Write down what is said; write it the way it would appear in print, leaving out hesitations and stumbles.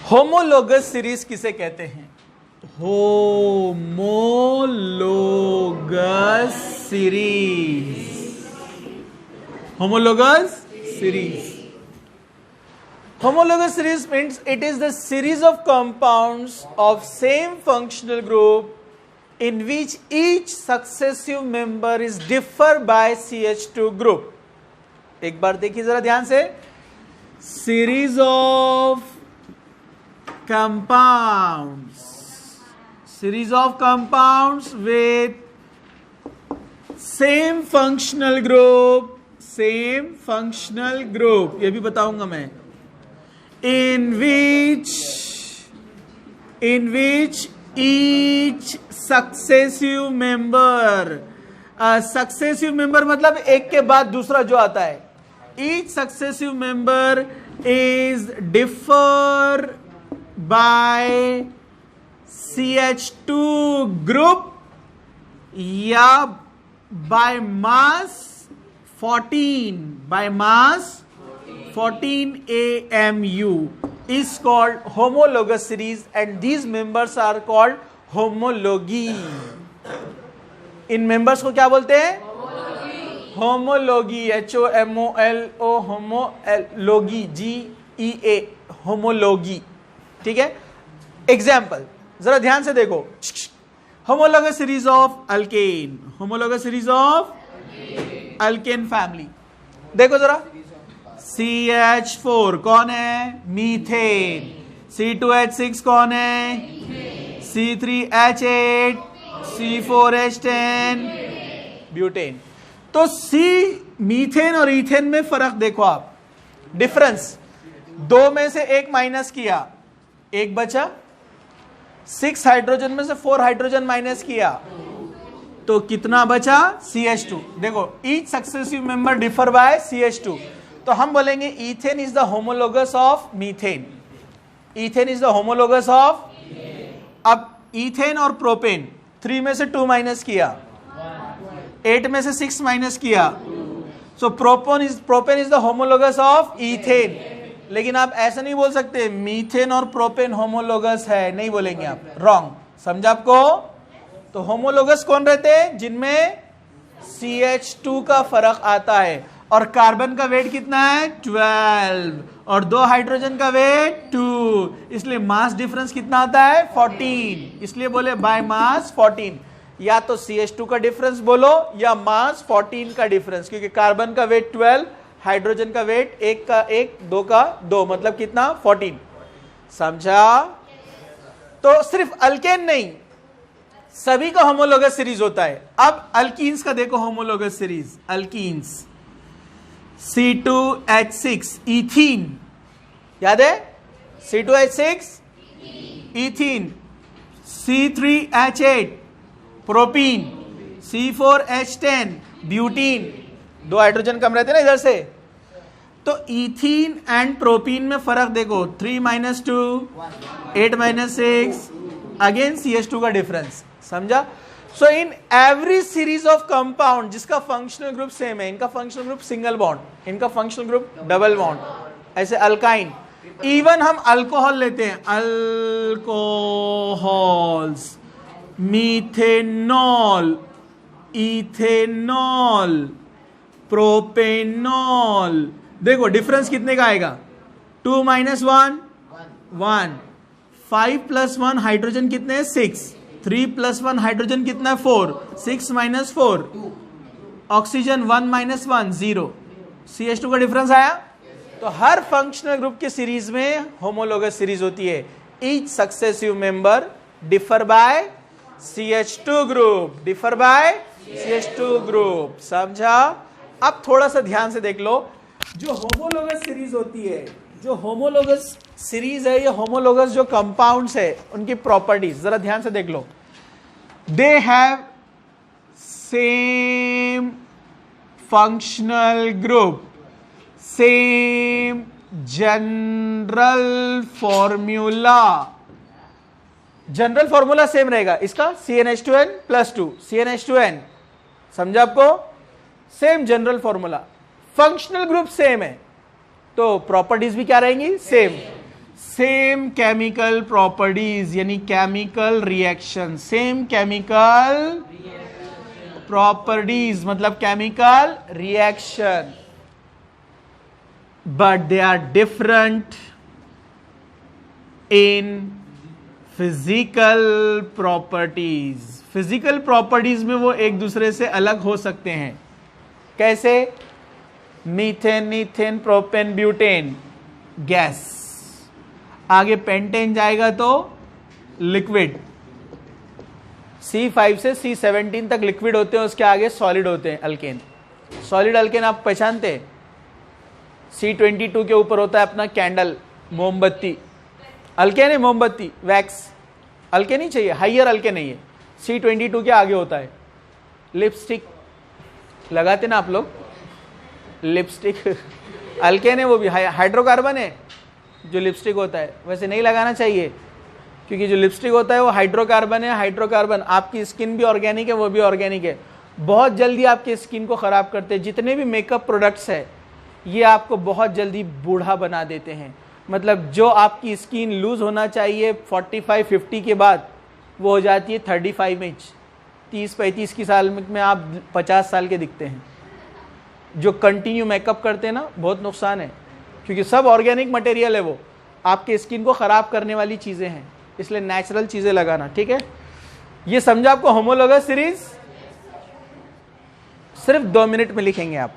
Homologous series किसे कहते हैं? Homologous series, homologous series. Homologous series means it is the series of compounds of same functional group in which each successive member is differ by CH2 group. एक बार देखिए जरा ध्यान से. Series of compounds, series of compounds with same functional group, same functional group, ये भी बताऊंगा मैं. In which each successive member, successive member मतलब एक के बाद दूसरा जो आता है, each successive member is differ by CH2 group या by mass 14, by mass 14 AMU is called homologous series and these members are called homology. In members को क्या बोलते हैं? homology, HOMOLO, homology, GEA, homology. ठीक है. एग्जाम्पल जरा ध्यान से देखो. homologous series of alkane, homologous series of alkane family. देखो जरा. CH4 कौन है? मीथेन. C2H6 कौन है? C3H8, C4H10, butane. तो C मीथेन और इथेन में फर्क देखो आप. डिफरेंस, दो में से एक माइनस किया, एक बचा. 6 हाइड्रोजन में से 4 हाइड्रोजन माइनस किया, तो कितना बचा? CH2. देखो, each successive member differ by CH2. तो हम बोलेंगे ethane is the homologous of methane. Ethane is the homologous of. अब इथेन और प्रोपेन, 3 में से 2 माइनस किया, 8 में से 6 माइनस किया, so propane is the homologous of ethane. लेकिन आप ऐसा नहीं बोल सकते मीथेन और प्रोपेन होमोलोगस है, नहीं बोलेंगे आप. रॉन्ग. समझा आपको? तो होमोलोगस कौन रहते हैं? जिनमें CH2 का फर्क आता है और कार्बन का वेट कितना है? 12 और 2 हाइड्रोजन का वेट 2. इसलिए मास डिफरेंस कितना आता है? 14. इसलिए बोले बाय मास 14. या तो CH2 का डिफरेंस बोलो या मास 14 का डिफरेंस, क्योंकि कार्बन का वेट 12, हाइड्रोजन का वेट 1 का 1, 2 का 2, मतलब कितना? 14. समझा? तो सिर्फ अल्केन नहीं, सभी का होमोलोगस सीरीज होता है. अब अल्कीन्स का देखो homologous series. Alkenes C2H6 ethene, याद है? C2H6 ethene, C3H8 propene, C4H10 butene. 2 hydrogen कम रहते ना इधर से. तो इथीन एंड प्रोपीन में फर्क देखो. 3 - 2, 8 - 6, अगेन CH2 का डिफरेंस. समझा? So in every series of compound जिसका फंक्शनल ग्रुप सेम है, इनका फंक्शनल ग्रुप सिंगल बॉन्ड, इनका फंक्शनल ग्रुप डबल बॉन्ड. ऐसे अल्काइन. इवन हम अल्कोहल लेते हैं, अल्कोहल्स, मीथेनॉल, इथेनॉल, प्रोपेनॉल. देखो डिफरेंस कितने का आएगा? 2 - 1 1. 5 + 1 हाइड्रोजन कितने हैं? 6. 3 + 1 हाइड्रोजन कितना है? 4. 6 - 4 ऑक्सीजन. 1 - 1 0. CH2 का डिफरेंस आया. तो हर फंक्शनल ग्रुप के सीरीज में होमोलोगस सीरीज होती है. Each successive member differ by CH2 group, differ by CH2 group. समझा? अब थोड़ा सा ध्यान से देख लो. जो होमोलोगस सीरीज होती है, जो होमोलोगस सीरीज है, ये होमोलोगस जो कंपाउंड्स है, उनकी प्रॉपर्टीज जरा ध्यान से देख लो. They have same functional group, same general formula. General formula same रहेगा इसका, CnH2n + 2, CnH2n. समझा आपको? Same general formula. Functional group same है, तो प्रॉपर्टीज भी क्या रहेंगी? सेम. सेम केमिकल प्रॉपर्टीज यानी chemical reaction, same chemical properties मतलब chemical reaction, but they are different in physical properties. Physical properties में वो एक दूसरे से अलग हो सकते हैं। कैसे? Methane, ethane, propane, butane gas, आगे पेंटेन जाएगा तो लिक्विड, C5 से C17 तक लिक्विड होते हैं, उसके आगे सॉलिड होते हैं अल्केन। सॉलिड अल्केन आप पहचानते हैं? C22 के ऊपर होता है अपना कैंडल, मोमबत्ती, अल्केन है मोमबत्ती, वैक्स, अल्केन ही चाहिए, हाइयर अल्केन नहीं है। C22 के आगे होता है लिपस्टिक, लगाते ना आप लोग लिपस्टिक, अल्केन है वो भी, हाइड्रोकार्बन है जो लिपस्टिक होता है। वैसे नहीं लगाना चाहिए क्योंकि जो लिपस्टिक होता है वो हाइड्रोकार्बन है। हाइड्रोकार्बन आपकी स्किन भी ऑर्गेनिक है, वो भी ऑर्गेनिक है, बहुत जल्दी आपकी स्किन को खराब करते हैं। जितने भी मेकअप प्रोडक्ट्स है ये आपको बहुत जल्दी बूढ़ा बना देते हैं। मतलब जो आपकी स्किन लूज होना चाहिए 45-50 के बाद, वो हो जाती है 35 इंच। 30-35 की साल में आप 50 साल के दिखते हैं। जो कंटिन्यू मेकअप करते हैं ना, बहुत नुकसान है क्योंकि सब ऑर्गेनिक मटेरियल है, वो आपके स्किन को ख़राब करने वाली चीज़ें हैं। इसलिए नेचुरल चीज़ें लगाना, ठीक है। ये समझा आपको होमोलोगस सीरीज? सिर्फ 2 मिनट में लिखेंगे आप।